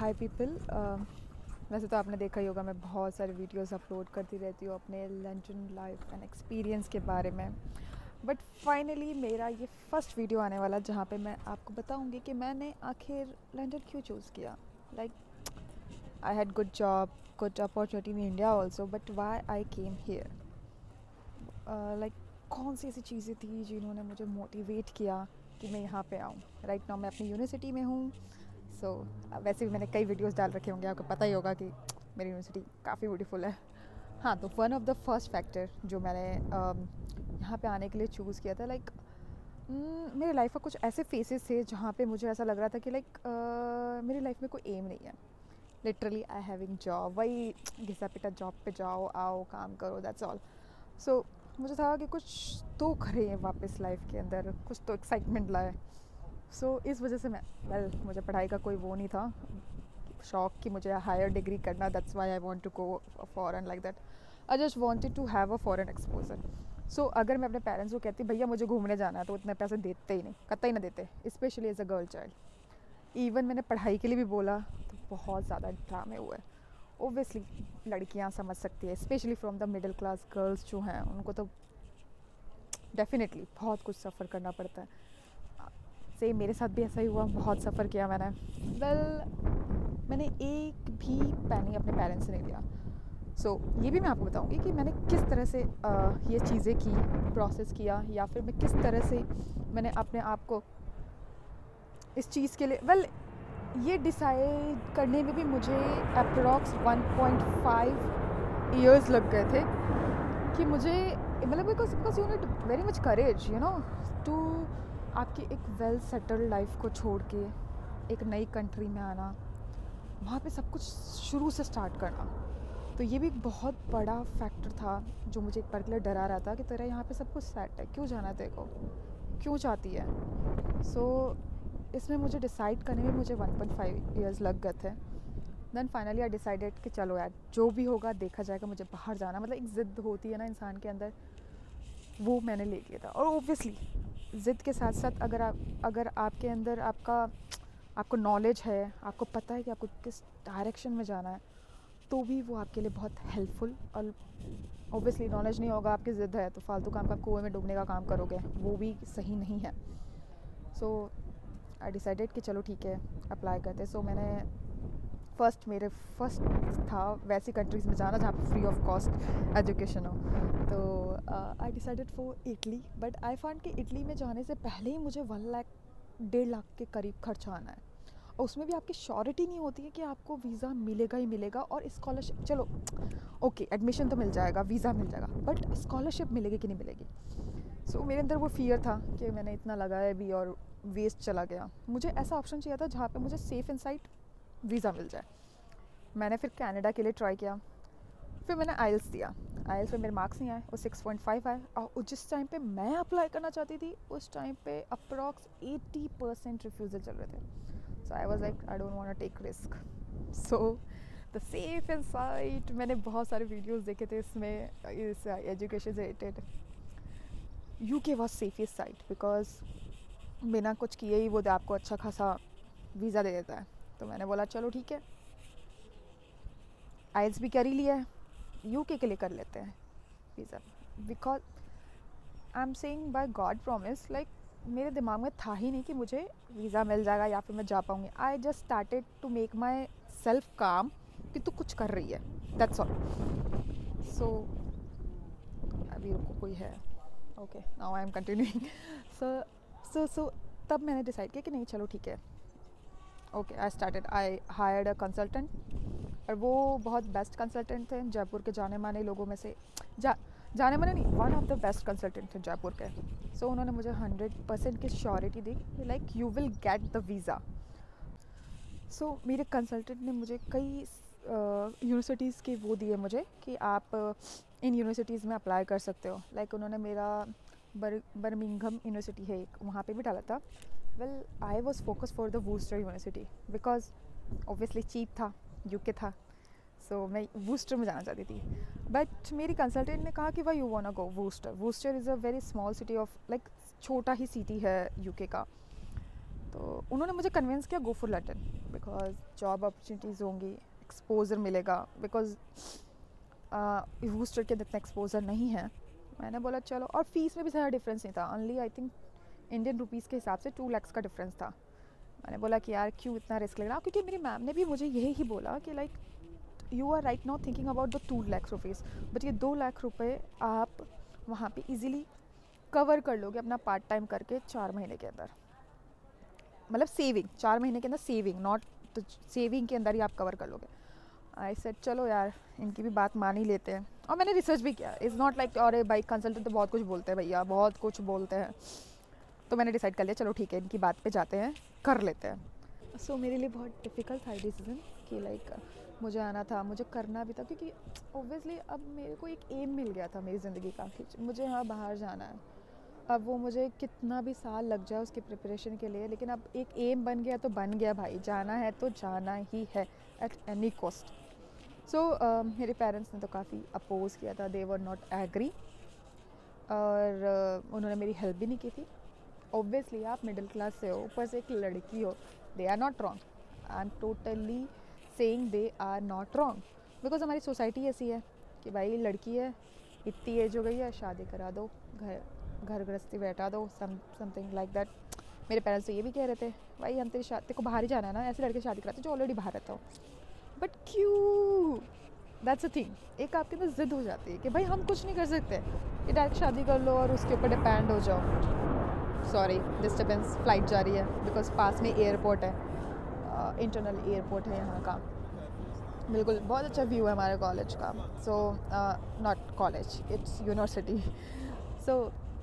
हाय people. वैसे तो आपने देखा ही होगा, मैं बहुत सारे वीडियोस अपलोड करती रहती हूँ अपने लंदन लाइफ एंड एक्सपीरियंस के बारे में। बट फाइनली मेरा ये फर्स्ट वीडियो आने वाला जहाँ पे मैं आपको बताऊँगी कि मैंने आखिर लंदन क्यों चूज़ किया। Like I had good job, good opportunity in India also, but why I came here. Like कौन सी ऐसी चीज़ें थी जिन्होंने मुझे मोटिवेट किया कि मैं यहाँ पे आऊँ। राइट नाउ मैं अपनी यूनिवर्सिटी में हूँ। वैसे भी मैंने कई वीडियोस डाल रखे होंगे, आपको पता ही होगा कि मेरी यूनिवर्सिटी काफ़ी ब्यूटीफुल है। हाँ, तो one of the first factor जो मैंने यहाँ पे आने के लिए चूज़ किया था, लाइक मेरे लाइफ का कुछ ऐसे फेसेस थे जहाँ पे मुझे ऐसा लग रहा था कि मेरी लाइफ में कोई एम नहीं है। लिटरली आई हैविंग जॉब, वही घिसा पिटा जॉब पे जाओ आओ काम करो, दैट्स ऑल। सो मुझे था कि कुछ तो करें वापस लाइफ के अंदर, कुछ तो एक्साइटमेंट लाए। इस वजह से मुझे पढ़ाई का कोई वो नहीं था, शौक कि मुझे हायर डिग्री करना। That's why I want to go foreign like that. I just wanted to have a foreign exposure. अगर मैं अपने पेरेंट्स को कहती भैया मुझे घूमने जाना है, तो इतने पैसे देते ही नहीं, कतई ना देते, specially as a girl child. Even मैंने पढ़ाई के लिए भी बोला तो बहुत ज़्यादा ड्रामे हुए। ओबियसली लड़कियां समझ सकती है, specially from the middle class girls जो हैं, उनको तो डेफिनेटली बहुत कुछ सफ़र करना पड़ता है। सेम मेरे साथ भी ऐसा ही हुआ, बहुत सफ़र किया मैंने। मैंने एक भी पैनी अपने पेरेंट्स से नहीं लिया। ये भी मैं आपको बताऊंगी कि मैंने किस तरह से ये चीज़ें की, प्रोसेस किया, या फिर मैं किस तरह से मैंने अपने आप को इस चीज़ के लिए ये डिसाइड करने में भी मुझे अप्रॉक्स 1.5 ईयर्स लग गए थे कि मुझे because you need very much courage to आपकी एक वेल सेटल्ड लाइफ को छोड़ के एक नई कंट्री में आना, वहाँ पे सब कुछ शुरू से स्टार्ट करना। तो ये भी एक बहुत बड़ा फैक्टर था जो मुझे एक पर्टिकुलर डरा रहा था कि तेरा यहाँ पे सब कुछ सेट है, क्यों जाना है तेरे को, क्यों चाहती है। इसमें मुझे डिसाइड करने में मुझे 1.5 ईयर्स लग गए थे। देन फाइनली आई डिसाइडेड कि चलो यार जो भी होगा देखा जाएगा, मुझे बाहर जाना। एक ज़िद होती है ना इंसान के अंदर, वो मैंने ले लिया था। और ओब्वियसली ज़िद के साथ साथ अगर आपके अंदर आपको नॉलेज है, आपको पता है कि आपको किस डायरेक्शन में जाना है, तो भी वो आपके लिए बहुत हेल्पफुल। और ओब्वियसली नॉलेज नहीं होगा, आपकी ज़िद है, तो फालतू काम का कुएं में डूबने का काम करोगे, वो भी सही नहीं है। आई डिसाइडेड कि चलो ठीक है अप्लाई करते। मैंने मेरे फर्स्ट था वैसी कंट्रीज़ में जाना जहाँ पे फ्री ऑफ कॉस्ट एजुकेशन हो। तो I decided for Italy. But I find कि इटली में जाने से पहले ही मुझे 1 लाख के करीब खर्चा आना है, और उसमें भी आपकी श्योरिटी नहीं होती है कि आपको वीज़ा मिलेगा ही मिलेगा। और स्कॉलरशिप, चलो ओके एडमिशन तो मिल जाएगा, वीज़ा मिल जाएगा, बट स्कॉलरशिप मिलेगी कि नहीं मिलेगी। मेरे अंदर वो फियर था कि मैंने इतना लगाया भी और वेस्ट चला गया। मुझे ऐसा ऑप्शन चाहिए था जहाँ पे मुझे सेफ़ इन साइट वीज़ा मिल जाए। मैंने फिर कनाडा के लिए ट्राई किया, फिर मैंने आइल्स दिया। आइल्स में मेरे मार्क्स नहीं आए, वो 6.5 आए। और जिस टाइम पे मैं अप्लाई करना चाहती थी, उस टाइम पे अप्रॉक्स 80% रिफ्यूज़ल चल रहे थे। I was like I don't want to take risk. The safe in site, मैंने बहुत सारे वीडियोज़ देखे थे इसमें, इस एजुकेशन से related. UK was safest site because बिना कुछ किए ही वो आपको अच्छा खासा वीज़ा दे देता है। तो मैंने बोला चलो ठीक है, आइल्स भी कर ही लिया है, UK के लिए कर लेते हैं visa. Because I am saying by God promise, मेरे दिमाग में था ही नहीं कि मुझे वीज़ा मिल जाएगा या फिर मैं जा पाऊँगी। I just started to make myself calm कि तू कुछ कर रही है, दैट्स ऑल। अभी रुको, कोई है, okay now I am continuing. So तब मैंने डिसाइड किया कि नहीं चलो ठीक है, okay I hired a consultant. और वो बहुत बेस्ट कंसल्टेंट थे, जयपुर के जाने माने लोगों में से जाने माने नहीं, one of the best consultant थे जयपुर के। उन्होंने मुझे 100% की surety the, like you will get the visa. मेरे कंसल्टेंट ने मुझे कई यूनिवर्सिटीज़ के वो दिए मुझे कि आप इन यूनिवर्सिटीज़ में अप्लाई कर सकते हो। उन्होंने मेरा बर्मिंघम यूनिवर्सिटी है एक, वहाँ पे भी डाला था। I was focus for the Worcester university because obviously cheap था, UK था। मैं वूस्टर में जाना चाहती थी। बट मेरी कंसल्टेंट ने कहा कि why you want to go Worcester is a very small city of छोटा ही सिटी है UK का। तो उन्होंने मुझे कन्विंस किया go for London, because job opportunities होंगी, एक्सपोजर मिलेगा, बिकॉज यूस्टर के इतना एक्सपोजर नहीं है। मैंने बोला चलो, और फीस में भी ज़्यादा डिफरेंस नहीं था, only I think Indian rupees के हिसाब से 2 लाख का डिफरेंस था। मैंने बोला कि यार क्यों इतना रिस्क लेना, क्योंकि मेरी मैम ने भी मुझे यही ही बोला कि like you are right now thinking about the 2 lakh rupees, but ये 2 लाख रुपए आप वहाँ पे इजीली कवर कर लोगे अपना पार्ट टाइम करके 4 महीने के अंदर, मतलब सेविंग 4 महीने के अंदर, सेविंग नॉट तो सेविंग के अंदर ही आप कवर कर लोगे। आई सेड चलो यार इनकी भी बात मान ही लेते हैं, और मैंने रिसर्च भी किया। इज़ नॉट लाइक अरे भाई कंसल्टेंट तो बहुत कुछ बोलते हैं भैया, बहुत कुछ बोलते हैं, तो मैंने डिसाइड कर लिया चलो ठीक है इनकी बात पे जाते हैं, कर लेते हैं। सो मेरे लिए बहुत डिफ़िकल्ट था डिसीज़न कि लाइक मुझे आना था, मुझे करना भी था, क्योंकि ऑब्वियसली अब मेरे को एक एम मिल गया था मेरी ज़िंदगी का कि मुझे यहाँ बाहर जाना है। अब वो मुझे कितना भी साल लग जाए उसकी प्रिपरेशन के लिए, लेकिन अब एक एम बन गया तो बन गया भाई, जाना है तो जाना ही है एट एनी कॉस्ट। सो मेरे पेरेंट्स ने तो काफ़ी अपोज़ किया था, दे वर नॉट एग्री, और उन्होंने मेरी हेल्प भी नहीं की थी। ऑब्वियसली आप मिडिल क्लास से हो, ऊपर से एक लड़की हो, they are not wrong, I am totally saying they are not wrong, because हमारी सोसाइटी ऐसी है कि भाई लड़की है, इतनी एज हो गई है, शादी करा दो, घर गृहस्थी बैठा दो, समथिंग लाइक दैट। मेरे पेरेंट्स तो ये भी कह रहे थे भाई हम तेरे को बाहर ही जाना है ना, ऐसे लड़के शादी कराते जो ऑलरेडी बाहर रहता हो। बट क्यों, दैट्स अ थिंग, एक आपके अंदर ज़िद हो जाती है कि भाई हम कुछ नहीं कर सकते, ये डायरेक्ट शादी कर लो और उसके ऊपर डिपेंड हो जाओ। सॉरी डिस्टर्बेंस, फ्लाइट जा रही है, बिकॉज पास में एयरपोर्ट है, इंटरनल एयरपोर्ट है यहाँ का, बिल्कुल बहुत अच्छा व्यू है हमारे कॉलेज का। So not college, it's university.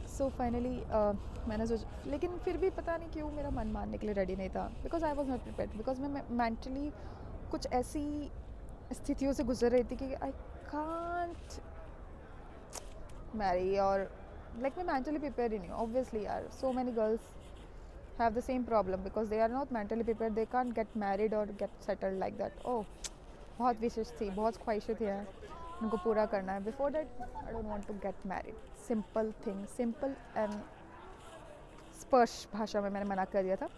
So finally मैंने सोचा, लेकिन फिर भी पता नहीं क्यों मेरा मन मानने के लिए रेडी नहीं था, because I was not prepared, because मैं मेंटली कुछ ऐसी स्थितियों से गुजर रही थी कि आई कांट मैरी, और लाइक मैं मेंटली प्रिपेयर ही नहीं हूँ। ऑब्वियसली यार so many girls have the same problem, because they are not mentally prepare, they can't get married और get settled like that. Oh बहुत विशेष थी, बहुत ख्वाहिशें थी यार, उनको पूरा करना है। Before that I don't want to get married, simple thing, simple and स्पर्श भाषा में मैंने मना कर दिया था।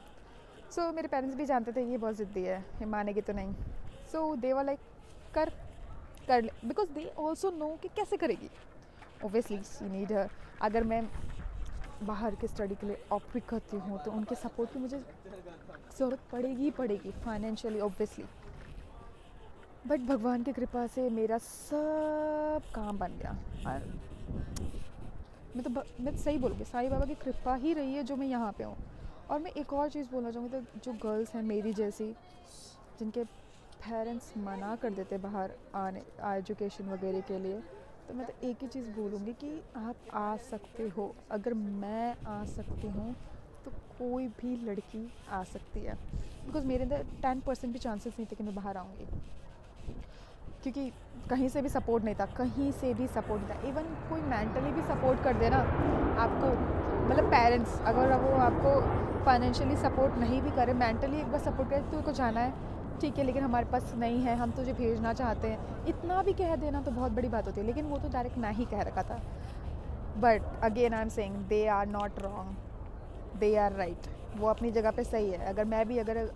सो मेरे पेरेंट्स भी जानते थे ये बहुत ज़िद्दी है, ये मानेगी तो नहीं। सो दे वर लाइक कर ले, बिकॉज दे ऑल्सो नो कि कैसे करेगी। ओबियसली शी नीड हर, अगर मैं बाहर के स्टडी के लिए ऑप्ट भी करती हूँ तो उनके सपोर्ट की मुझे ज़रूरत पड़ेगी ही पड़ेगी, फाइनेंशियली ऑब्वियसली। बट भगवान की कृपा से मेरा सब काम बन गया, और मैं तो सही बोलूँगी साईं बाबा की कृपा ही रही है जो मैं यहाँ पे हूँ। और मैं एक और चीज़ बोलना चाहूँगी, तो जो गर्ल्स हैं मेरी जैसी, जिनके पेरेंट्स मना कर देते बाहर आने एजुकेशन वगैरह के लिए, तो मैं तो एक ही चीज़ बोलूँगी कि आप आ सकते हो। अगर मैं आ सकती हूँ तो कोई भी लड़की आ सकती है, बिकॉज मेरे अंदर 10% भी चांसेस नहीं थे कि मैं बाहर आऊँगी, क्योंकि कहीं से भी सपोर्ट नहीं था, कहीं से भी सपोर्ट नहीं था। इवन कोई मेंटली भी सपोर्ट कर देना आपको, मतलब पेरेंट्स अगर वो आपको फाइनेंशियली सपोर्ट नहीं भी करे, मेंटली एक बार सपोर्ट करे, तो को जाना है ठीक है, लेकिन हमारे पास नहीं है, हम तुझे भेजना चाहते हैं, इतना भी कह देना तो बहुत बड़ी बात होती है। लेकिन वो तो डायरेक्ट ना ही कह रखा था। But again I am saying they are not wrong, they are right, वो अपनी जगह पे सही है। अगर मैं भी अगर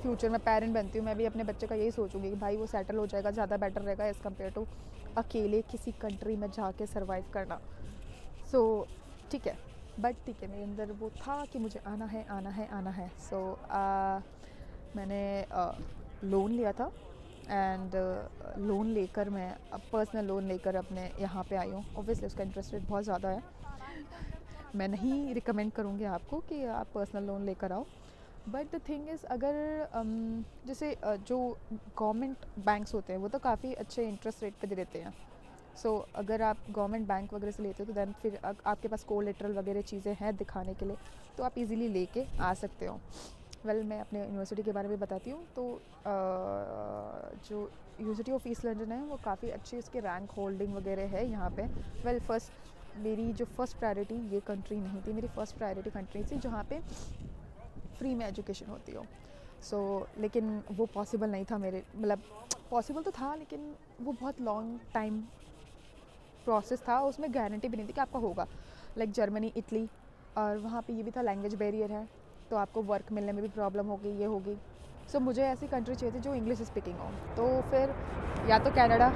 फ्यूचर में पेरेंट बनती हूँ, मैं भी अपने बच्चे का यही सोचूंगी कि भाई वो सेटल हो जाएगा, ज़्यादा बेटर रहेगा एज़ कम्पेयर टू अकेले किसी कंट्री में जाके सर्वाइव करना। सो ठीक है, बट ठीक है, मेरे अंदर वो था कि मुझे आना है आना है आना है। सो मैंने लोन लिया था, एंड लोन लेकर मैं पर्सनल लोन लेकर अपने यहाँ पे आई हूँ। ऑब्वियसली उसका इंटरेस्ट रेट बहुत ज़्यादा है, मैं नहीं रिकमेंड करूँगी आपको कि आप पर्सनल लोन लेकर आओ। बट द थिंग इज़, अगर जैसे जो गवर्नमेंट बैंक्स होते हैं वो तो काफ़ी अच्छे इंटरेस्ट रेट पे दे देते हैं। सो अगर आप गवर्नमेंट बैंक वगैरह से लेते हो तो दैन फिर आपके पास कोलेटरल वगैरह चीज़ें हैं दिखाने के लिए, तो आप इजीली लेके आ सकते हो। वेल मैं अपने यूनिवर्सिटी के बारे में बताती हूँ। तो जो यूनिवर्सिटी ऑफ ईस्ट लंदन है वो काफ़ी अच्छी उसकी रैंक होल्डिंग वगैरह है यहाँ पे। वेल मेरी जो फर्स्ट प्रायोरिटी ये कंट्री नहीं थी, मेरी फर्स्ट प्रायोरिटी कंट्री थी जहाँ पे फ्री में एजुकेशन होती हो। सो लेकिन वो पॉसिबल नहीं था मेरे, मतलब पॉसिबल तो था लेकिन वो बहुत लॉन्ग टाइम प्रोसेस था, उसमें गारंटी भी नहीं थी कि आपका होगा। लाइक जर्मनी, इटली, और वहाँ पे ये भी था लैंग्वेज बैरियर है। तो आपको वर्क मिलने में भी प्रॉब्लम होगी, ये होगी। सो मुझे ऐसी कंट्री चाहिए थी जो इंग्लिश स्पीकिंग हो। तो फिर या तो कनाडा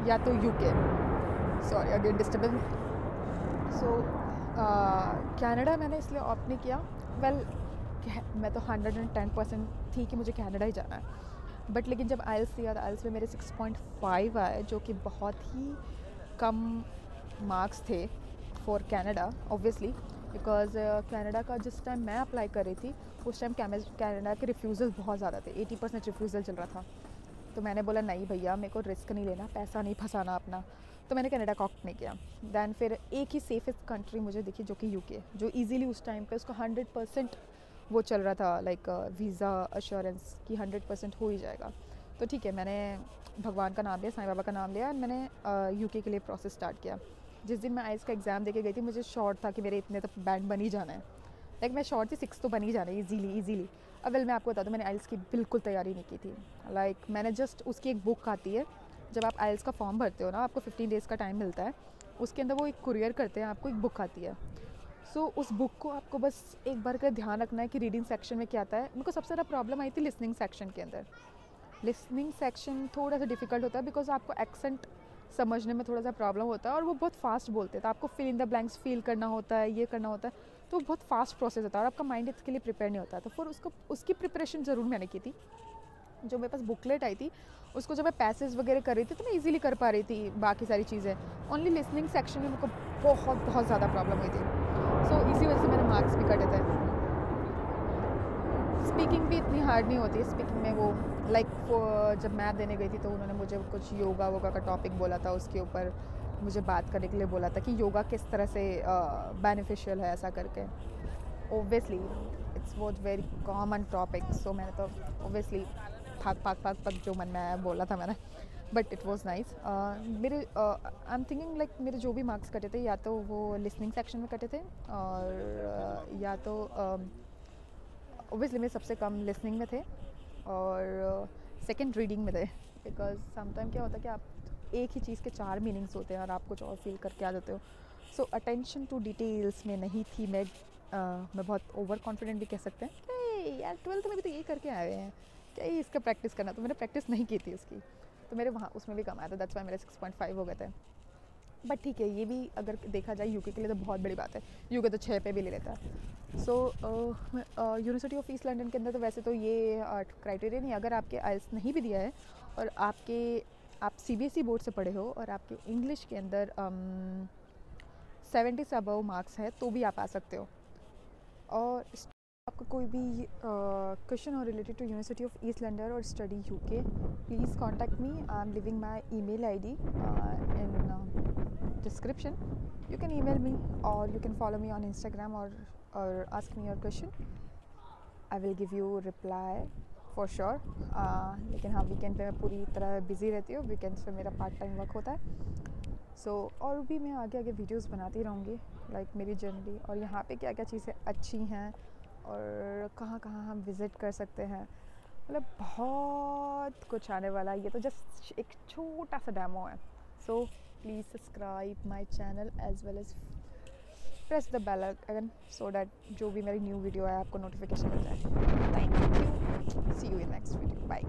या तो यूके। Sorry again disturbance. सो कनाडा मैंने इसलिए ऑप्ट नहीं किया। वेल मैं तो 110% थी कि मुझे कनाडा ही जाना है, बट लेकिन जब आइल्स दिया तो आइल्स में मेरे 6.5 आए, जो कि बहुत ही कम मार्क्स थे for Canada obviously, because Canada का जिस टाइम मैं अप्लाई कर रही थी उस टाइम कनाडा के रिफ्यूज़ल बहुत ज़्यादा थे, 80% रिफ्यूज़ल चल रहा था। तो मैंने बोला नहीं भैया, मेरे को रिस्क नहीं लेना, पैसा नहीं फंसाना अपना, तो मैंने कनाडा का ऑप्ट नहीं किया। दैन फिर एक ही सेफेस्ट कंट्री मुझे दिखी जो कि यूके, जो ईजीली उस टाइम पे उसका 100% वो चल रहा था, लाइक वीज़ा अश्योरेंस की 100% हो ही जाएगा। तो ठीक है, मैंने भगवान का नाम लिया, साईं बाबा का नाम लिया, एंड मैंने यूके के लिए प्रोसेस स्टार्ट किया। जिस दिन मैं आइल्स का एग्ज़ाम देके गई थी मुझे शॉर्ट था कि मेरे इतने तो बैंड बन ही जाना है, लाइक मैं शॉर्ट थी 6 तो बन ही जाना है ईजीली। अब वेल मैं आपको बता दूँ, मैंने आइल्स की बिल्कुल तैयारी नहीं की थी। लाइक मैंने जस्ट उसकी एक बुक आती है, जब आप आइल्स का फॉर्म भरते हो ना, आपको 15 डेज़ का टाइम मिलता है, उसके अंदर वो एक कुरियर करते हैं, आपको एक बुक आती है। सो उस बुक को आपको बस एक बार का ध्यान रखना है कि रीडिंग सेक्शन में क्या आता है। मेरे को सबसे ज़्यादा प्रॉब्लम आई थी लिसनिंग सेक्शन के अंदर। लिसनिंग सेक्शन थोड़ा सा डिफ़िकल्ट होता है बिकॉज आपको एक्सेंट समझने में थोड़ा सा प्रॉब्लम होता है, और वो बहुत फास्ट बोलते हैं, तो आपको fill in the blanks feel करना होता है, ये करना होता है, तो बहुत फास्ट प्रोसेस होता है और आपका माइंड इसके लिए प्रिपेयर नहीं होता। तो फिर उसकी प्रिपरेशन ज़रूर मैंने की थी। जो मेरे पास बुकलेट आई थी उसको जब मैं पैसेज वगैरह कर रही थी तो मैं इजीली कर पा रही थी बाकी सारी चीज़ें। ओनली लिसनिंग सेक्शन में मेरे को बहुत ज़्यादा प्रॉब्लम हुई थी। सो इसी वजह से मेरे मार्क्स भी कटे थे। स्पीकिंग भी इतनी हार्ड नहीं होती है। स्पीकिंग में वो लाइक जब मैथ देने गई थी तो उन्होंने मुझे कुछ योगा वोगा का टॉपिक बोला था, उसके ऊपर मुझे बात करने के लिए बोला था कि योगा किस तरह से बेनिफिशियल है ऐसा करके। Obviously it's was very common topic, so मैंने तो ओब्वियसली पाक जो मन में आया बोला था मैंने, बट इट वॉज नाइस। मेरे आई एम थिंकिंग लाइक मेरे जो भी मार्क्स कटे थे या तो वो लिसनिंग सेक्शन में कटे थे, और या तो ओब्वियसली मेरे सबसे कम लिसनिंग में थे और सेकंड रीडिंग में थे। बिकॉज समटाइम क्या होता है कि आप एक ही चीज़ के 4 मीनिंग्स होते हैं और आप कुछ और फील करके आ जाते हो। सो अटेंशन टू डिटेल्स में नहीं थी मैं। मैं बहुत ओवर कॉन्फिडेंट भी कह सकते हैं कि यार 12th में भी तो यही करके आए हैं, क्या ही इसका प्रैक्टिस करना। तो मैंने प्रैक्टिस नहीं की थी उसकी, तो मेरे वहाँ उसमें भी कम आया था, दैट्स वाई मेरे 6.5 हो गए थे। बट ठीक है, ये भी अगर देखा जाए यूके के लिए तो बहुत बड़ी बात है। यूके तो 6 पे भी ले लेता है। So university of East London के अंदर तो वैसे तो ये क्राइटेरिया नहीं, अगर आपके आइल्स नहीं भी दिया है और आप सीबीएसई बोर्ड से पढ़े हो और आपके इंग्लिश के अंदर 70 से अबव मार्क्स है तो भी आप आ सकते हो। और आपका कोई भी क्वेश्चन हो related to University of East London और study UK, please contact me. I am living my email ID in description. You can email me or you can follow me on Instagram or ask me your question. I will give you reply for sure. लेकिन हाँ, weekend पे मैं पूरी तरह busy रहती हूँ, weekends पे मेरा पार्ट टाइम वर्क होता है। और भी मैं आगे वीडियोस बनाती रहूँगी, लाइक मेरी जर्नी और यहाँ पे क्या क्या चीज़ें अच्छी हैं और कहाँ कहाँ हम विज़िट कर सकते हैं। मतलब बहुत कुछ आने वाला है, ये तो जस्ट एक छोटा सा डेमो है। So please subscribe my channel as well as press the bell icon so that जो भी मेरी न्यू वीडियो है आपको नोटिफिकेशन मिल जाए। Thank you, see you in next video, bye.